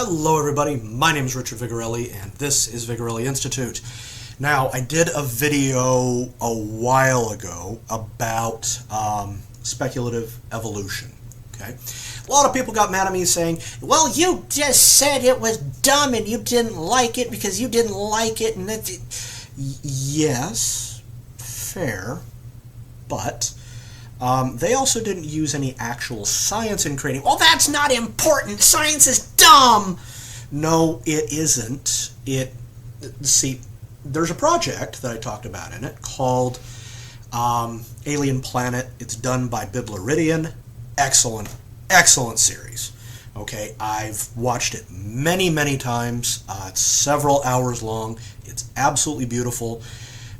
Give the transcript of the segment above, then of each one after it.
Hello everybody, my name is Richard Vigorelli and this is Vigorelli Institute. Now, I did a video a while ago about speculative evolution. Okay, a lot of people got mad at me saying, well, you just said it was dumb and you didn't like it because you didn't like it. And yes, fair, but they also didn't use any actual science in creating. Well, that's not important. Science is dumb. No, it isn't. See, there's a project that I talked about in it called Alien Planet. It's done by Biblaridion. Excellent, excellent series. Okay, I've watched it many, many times. It's several hours long. It's absolutely beautiful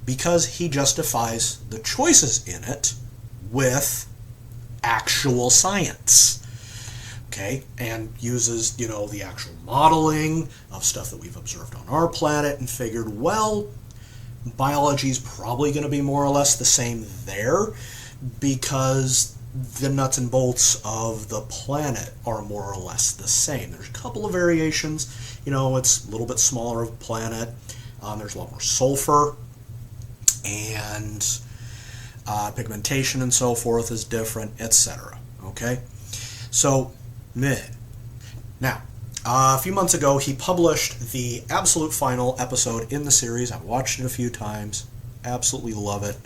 because he justifies the choices in it with actual science, okay, and uses, the actual modeling of stuff that we've observed on our planet and figured, well, biology's probably going to be more or less the same there because the nuts and bolts of the planet are more or less the same. There's a couple of variations. It's a little bit smaller of a planet. There's a lot more sulfur, and pigmentation and so forth is different, etc. Okay, so now a few months ago he published the absolute final episode in the series. I've watched it a few times, absolutely love it.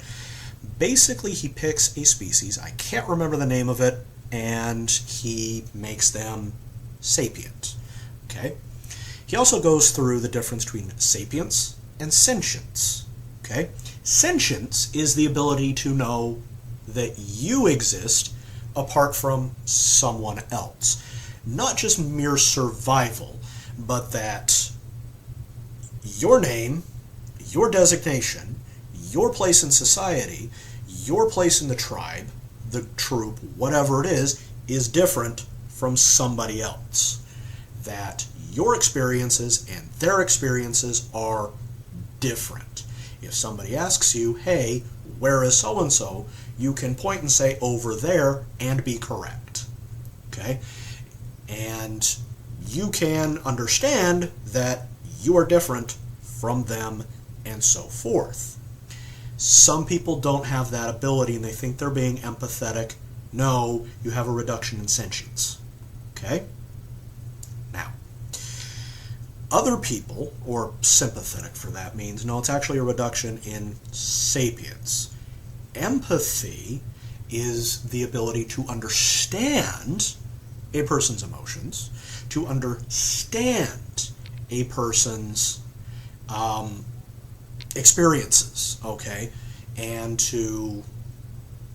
Basically, he picks a species, I can't remember the name of it, and he makes them sapient. Okay, he also goes through the difference between sapience and sentience. Okay, sentience is the ability to know that you exist apart from someone else. Not just mere survival, but that your name, your designation, your place in society, your place in the tribe, the troop, whatever it is different from somebody else. That your experiences and their experiences are different. If somebody asks you, hey, where is so-and-so, you can point and say, over there, and be correct. Okay? And you can understand that you are different from them and so forth. Some people don't have that ability and they think they're being empathetic. No, you have a reduction in sentience. Okay? Now, other people, or sympathetic for that means, no, it's actually a reduction in sapience. Empathy is the ability to understand a person's emotions, to understand a person's experiences, okay, and to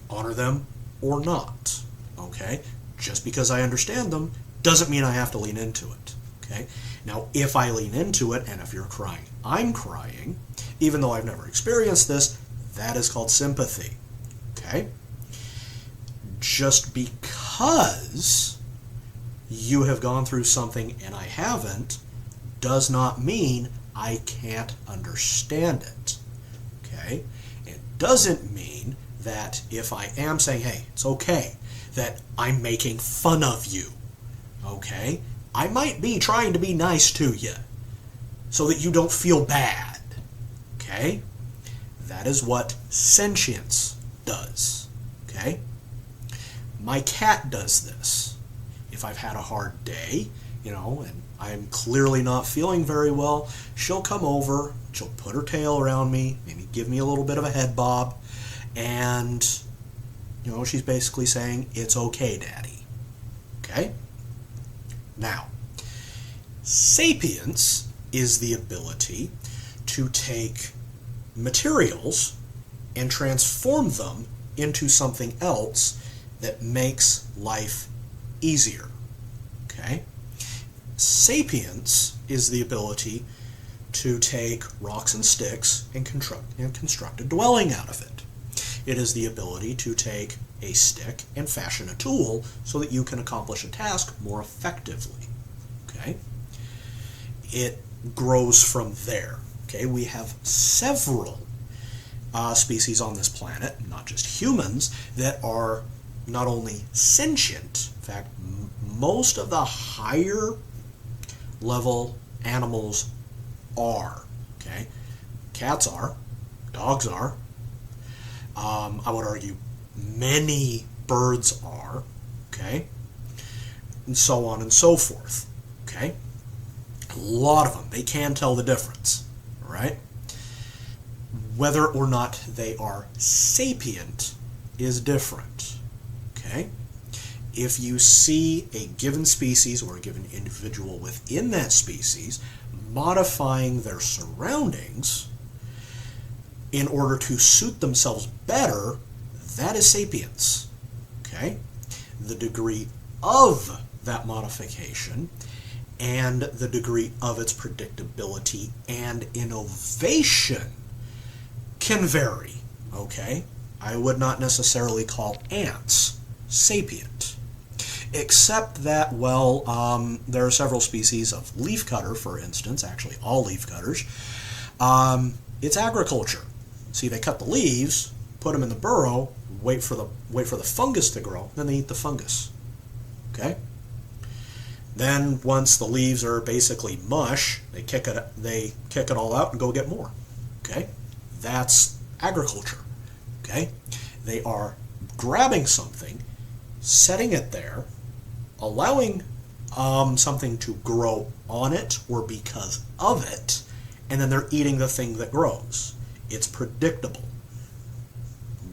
honor them or not, okay? Just because I understand them doesn't mean I have to lean into it, okay? Now, if I lean into it, and if you're crying, I'm crying, even though I've never experienced this, that is called sympathy, okay? Just because you have gone through something and I haven't does not mean I can't understand it, okay? It doesn't mean that if I am saying, hey, it's okay, that I'm making fun of you, okay? I might be trying to be nice to you so that you don't feel bad, okay? That is what sentience does, okay? My cat does this. If I've had a hard day, and I'm clearly not feeling very well, she'll come over, she'll put her tail around me, maybe give me a little bit of a head bob, and, she's basically saying, it's okay, Daddy. Okay? Now, sapience is the ability to take materials and transform them into something else that makes life easier. Okay? Sapience is the ability to take rocks and sticks and construct a dwelling out of it. It is the ability to take a stick and fashion a tool so that you can accomplish a task more effectively. Okay? It grows from there. Okay? We have several species on this planet, not just humans, that are not only sentient. In fact, most of the higher level animals are. Okay, cats are, dogs are. I would argue many birds are. Okay, and so on and so forth. Okay, a lot of them, they can tell the difference, right? Whether or not they are sapient is different. Okay, if you see a given species or a given individual within that species modifying their surroundings in order to suit themselves better, that is sapience. Okay? The degree of that modification and the degree of its predictability and innovation can vary. Okay? I would not necessarily call ants sapient. Except that, well, there are several species of leafcutter, for instance, actually all leafcutters. It's agriculture. See, they cut the leaves, put them in the burrow, wait for the fungus to grow, then they eat the fungus. Okay? Then once the leaves are basically mush, they kick it all out and go get more. Okay? That's agriculture. Okay? They are grabbing something, setting it there, allowing something to grow on it or because of it, and then they're eating the thing that grows. It's predictable.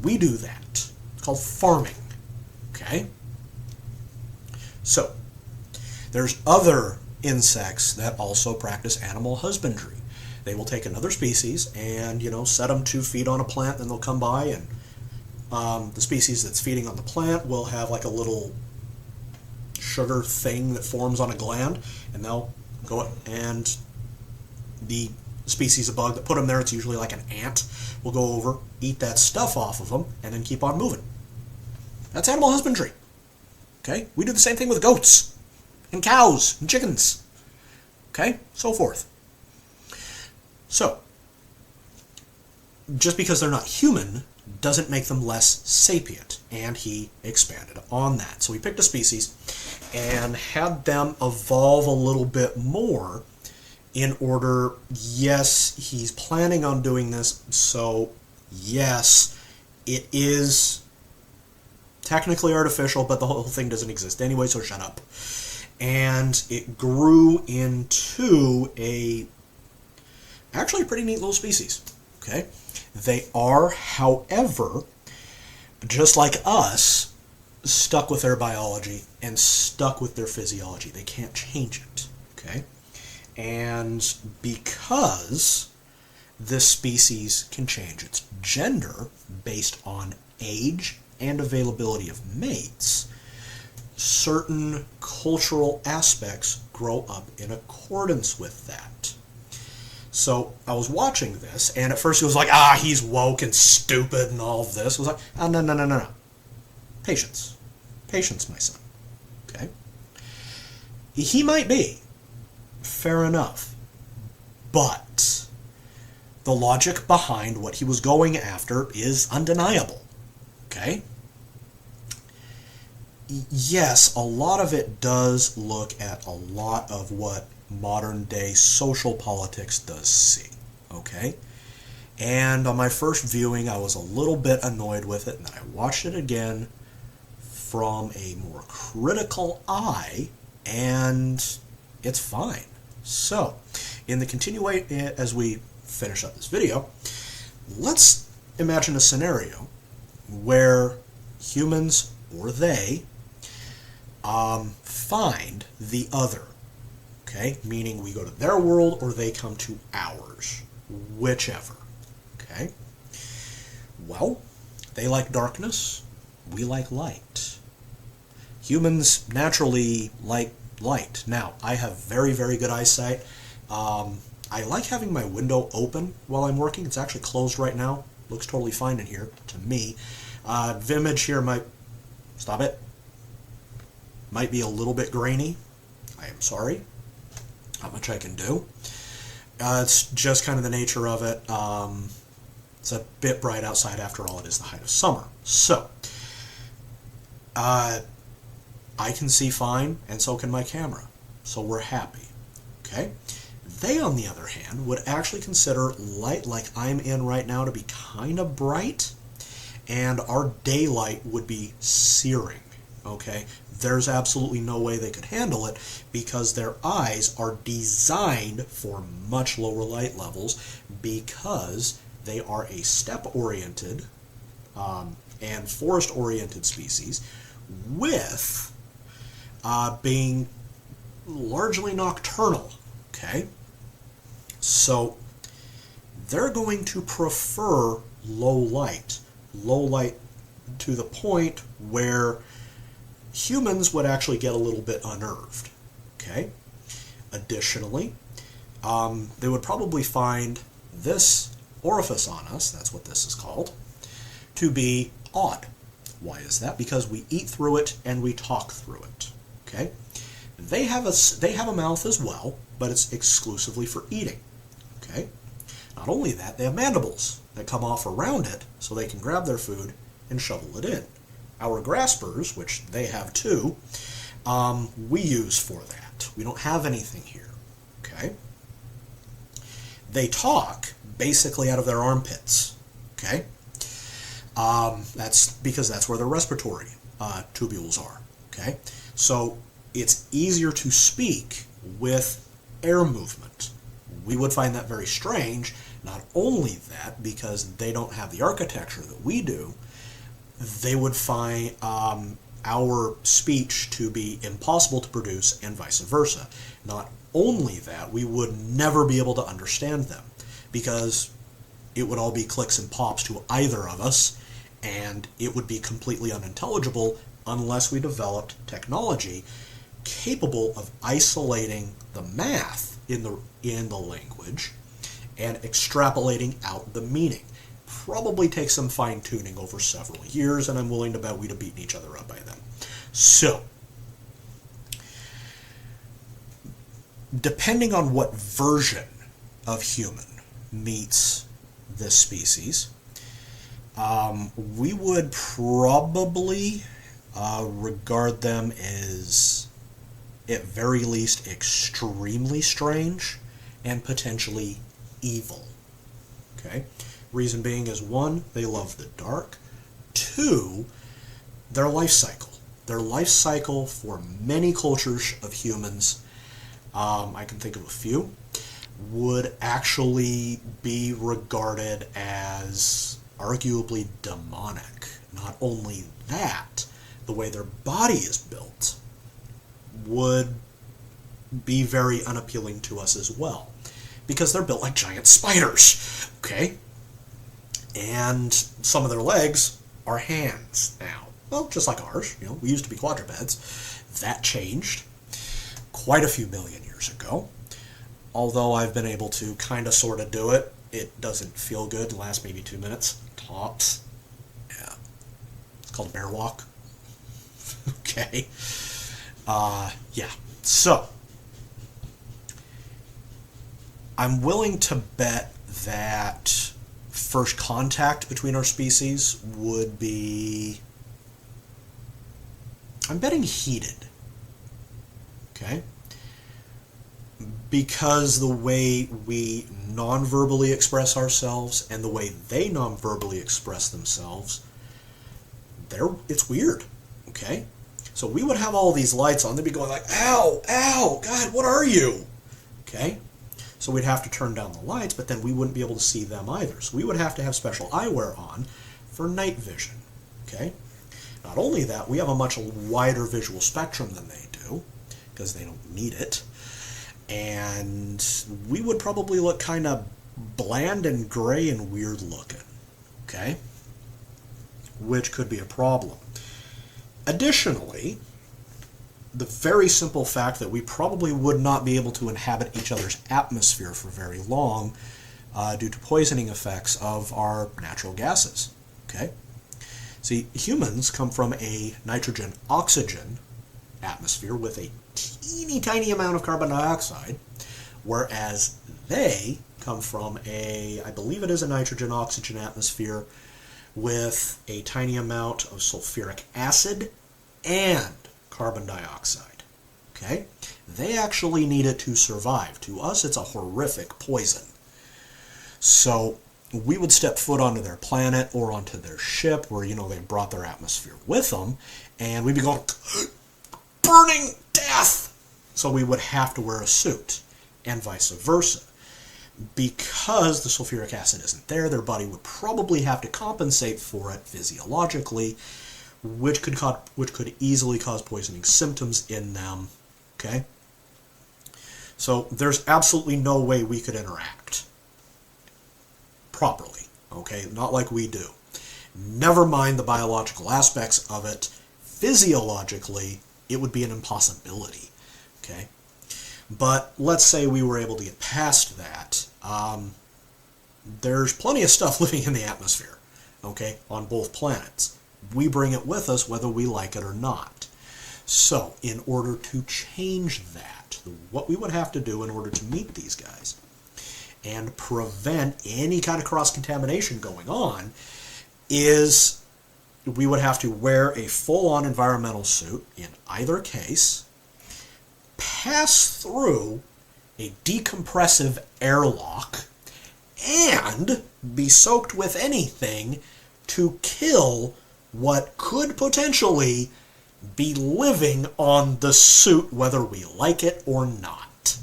We do that. It's called farming. Okay? So, there's other insects that also practice animal husbandry. They will take another species and, set them to feed on a plant, then they'll come by and the species that's feeding on the plant will have like a little sugar thing that forms on a gland, and they'll go and the species of bug that put them there, it's usually like an ant, will go over, eat that stuff off of them, and then keep on moving. That's animal husbandry. Okay? We do the same thing with goats and cows and chickens. Okay? So forth. So, just because they're not human doesn't make them less sapient, and he expanded on that. So he picked a species and had them evolve a little bit more in order, yes, he's planning on doing this, so yes, it is technically artificial, but the whole thing doesn't exist anyway, so shut up. And it grew into actually a pretty neat little species. Okay? They are, however, just like us, stuck with their biology and stuck with their physiology. They can't change it. Okay? And because this species can change its gender based on age and availability of mates, certain cultural aspects grow up in accordance with that. So I was watching this, and at first it was like, he's woke and stupid and all of this. It was like, no. Patience. Patience, my son. Okay? He might be. Fair enough. But the logic behind what he was going after is undeniable. Okay? Yes, a lot of it does look at a lot of what modern day social politics does see. Okay? And on my first viewing, I was a little bit annoyed with it, and then I watched it again from a more critical eye, and it's fine. So, in the continuation, as we finish up this video, let's imagine a scenario where humans, or they, find the other. Okay? Meaning we go to their world or they come to ours. Whichever. Okay? Well, they like darkness. We like light. Humans naturally like light. Now, I have very, very good eyesight. I like having my window open while I'm working. It's actually closed right now. Looks totally fine in here to me. Vimage here might... Stop it. Might be a little bit grainy. I am sorry. Not much I can do. It's just kind of the nature of it. It's a bit bright outside. After all, it is the height of summer. So, I can see fine, and so can my camera. So we're happy. Okay? They, on the other hand, would actually consider light like I'm in right now to be kind of bright, and our daylight would be searing. Okay? There's absolutely no way they could handle it because their eyes are designed for much lower light levels because they are a steppe-oriented and forest-oriented species with being largely nocturnal. Okay? So they're going to prefer low light to the point where humans would actually get a little bit unnerved. Okay? Additionally, they would probably find this orifice on us, that's what this is called, to be odd. Why is that? Because we eat through it and we talk through it. Okay? They have a mouth as well, but it's exclusively for eating. Okay? Not only that, they have mandibles that come off around it so they can grab their food and shovel it in. Our graspers, which they have too, we use for that. We don't have anything here. Okay? They talk basically out of their armpits. Okay? That's because that's where their respiratory tubules are. Okay? So it's easier to speak with air movement. We would find that very strange. Not only that, because they don't have the architecture that we do, they would find our speech to be impossible to produce and vice versa. Not only that, we would never be able to understand them because it would all be clicks and pops to either of us, and it would be completely unintelligible unless we developed technology capable of isolating the math in the language and extrapolating out the meaning. Probably take some fine-tuning over several years, and I'm willing to bet we'd have beaten each other up by then. So, depending on what version of human meets this species, we would probably regard them as, at very least, extremely strange and potentially evil. Okay? Reason being is, one, they love the dark. Two, their life cycle. Their life cycle for many cultures of humans, I can think of a few, would actually be regarded as arguably demonic. Not only that, the way their body is built would be very unappealing to us as well, because they're built like giant spiders. Okay? And some of their legs are hands now. Well, just like ours. You know, we used to be quadrupeds. That changed quite a few million years ago. Although I've been able to kind of sort of do it, it doesn't feel good. It lasts maybe 2 minutes, tops. Yeah. It's called bear walk. Okay. Yeah. So, I'm willing to bet that first contact between our species would be, I'm betting heated. Okay? Because the way we non-verbally express ourselves and the way they non-verbally express themselves, it's weird. Okay? So we would have all these lights on. They'd be going like, ow, ow, God, what are you? Okay? So we'd have to turn down the lights, but then we wouldn't be able to see them either. So we would have to have special eyewear on for night vision. Okay? Not only that, we have a much wider visual spectrum than they do, because they don't need it. And we would probably look kind of bland and gray and weird looking. Okay? Which could be a problem. Additionally, the very simple fact that we probably would not be able to inhabit each other's atmosphere for very long due to poisoning effects of our natural gases. Okay? See, humans come from a nitrogen-oxygen atmosphere with a teeny tiny amount of carbon dioxide, whereas they come from I believe it is a nitrogen-oxygen atmosphere with a tiny amount of sulfuric acid and carbon dioxide. Okay? They actually need it to survive. To us, it's a horrific poison. So we would step foot onto their planet or onto their ship where, they brought their atmosphere with them, and we'd be going, burning death! So we would have to wear a suit, and vice versa. Because the sulfuric acid isn't there, their body would probably have to compensate for it physiologically, which could easily cause poisoning symptoms in them. Okay? So there's absolutely no way we could interact properly. Okay? Not like we do. Never mind the biological aspects of it. Physiologically, it would be an impossibility. Okay? But let's say we were able to get past that. There's plenty of stuff living in the atmosphere, okay, on both planets. We bring it with us whether we like it or not. So, in order to change that, what we would have to do in order to meet these guys and prevent any kind of cross-contamination going on is we would have to wear a full-on environmental suit in either case, pass through a decompressive airlock, and be soaked with anything to kill what could potentially be living on the suit, whether we like it or not.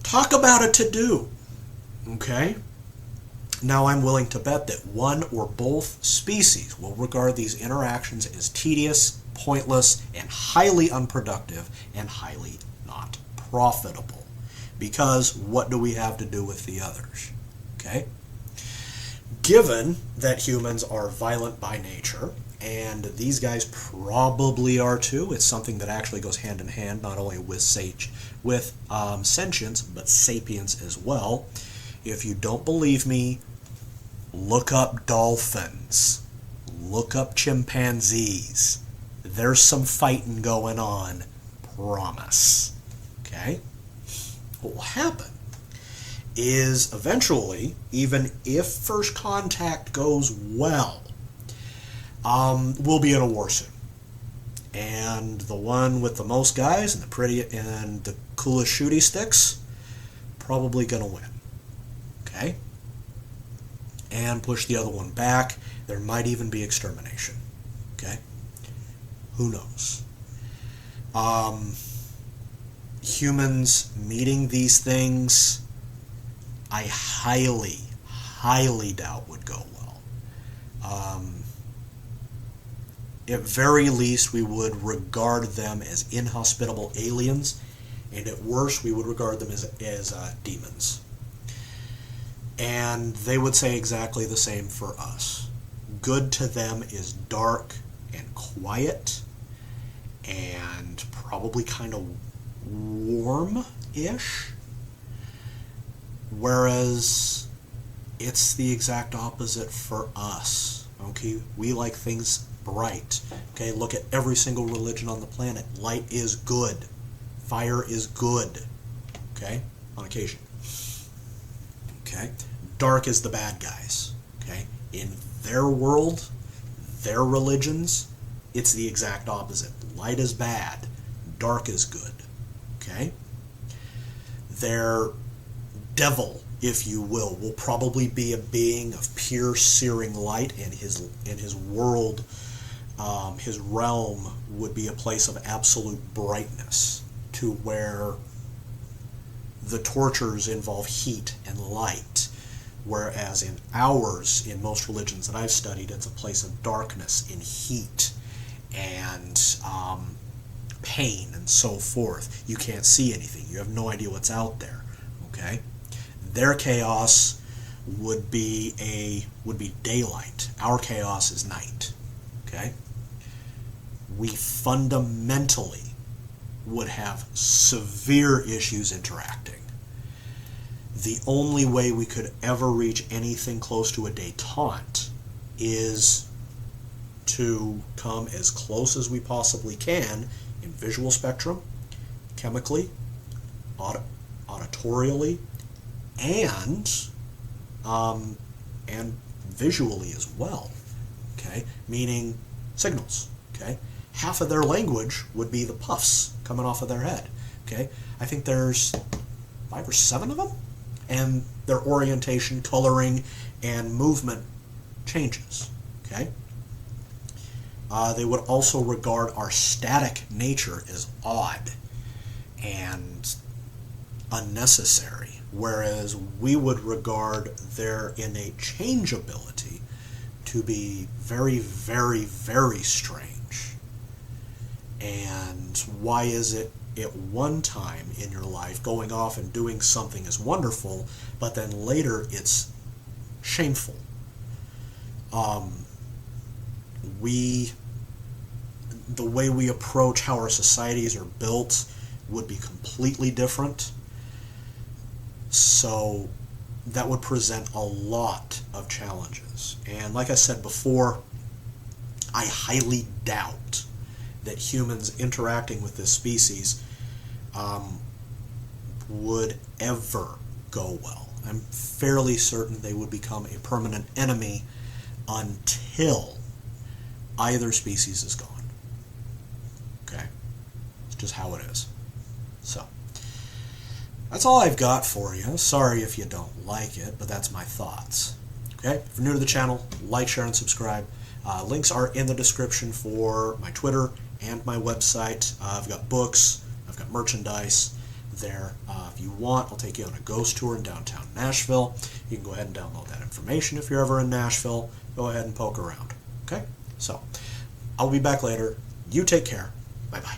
Talk about a to-do, okay? Now I'm willing to bet that one or both species will regard these interactions as tedious, pointless, and highly unproductive, and highly not profitable. Because what do we have to do with the others? Okay? Given that humans are violent by nature, and these guys probably are too, it's something that actually goes hand in hand, not only with sentience, but sapience as well. If you don't believe me, look up dolphins. Look up chimpanzees. There's some fighting going on. Promise. Okay? What will happen is eventually, even if first contact goes well, we'll be in a war soon. And the one with the most guys and the coolest shooty sticks, probably going to win. Okay? And push the other one back. There might even be extermination. Okay? Who knows? Humans meeting these things, I highly, highly doubt would go well. At very least, we would regard them as inhospitable aliens, and at worst, we would regard them as demons. And they would say exactly the same for us. Good to them is dark and quiet and probably kind of warm-ish, whereas it's the exact opposite for us. Okay, we like things bright. Okay, look at every single religion on the planet. Light is good. Fire is good. Okay, on occasion. Okay, dark is the bad guys. Okay, in their world, their religions, it's the exact opposite. Light is bad. Dark is good. Okay? Their devil, if you will probably be a being of pure searing light, and his world, his realm would be a place of absolute brightness, to where the tortures involve heat and light, whereas in ours, in most religions that I've studied, it's a place of darkness and heat and pain and so forth. You can't see anything. You have no idea what's out there. Okay? Their chaos would be daylight. Our chaos is night. Okay? We fundamentally would have severe issues interacting. The only way we could ever reach anything close to a détente is to come as close as we possibly can in visual spectrum, chemically, auditorially, and visually as well. Okay, meaning signals. Okay, half of their language would be the puffs coming off of their head. Okay, I think there's 5 or 7 of them, and their orientation, coloring, and movement changes. Okay, they would also regard our static nature as odd and unnecessary, whereas we would regard their innate changeability to be very, very, very strange. And why is it at one time in your life going off and doing something is wonderful, but then later it's shameful? The way we approach how our societies are built would be completely different. So that would present a lot of challenges. And like I said before, I highly doubt that humans interacting with this species would ever go well. I'm fairly certain they would become a permanent enemy until either species is gone. Okay? It's just how it is. So, that's all I've got for you. Sorry if you don't like it, but that's my thoughts. Okay? If you're new to the channel, like, share, and subscribe. Links are in the description for my Twitter and my website. I've got books, I've got merchandise there. If you want, I'll take you on a ghost tour in downtown Nashville. You can go ahead and download that information if you're ever in Nashville. Go ahead and poke around. Okay? So, I'll be back later. You take care. Bye-bye.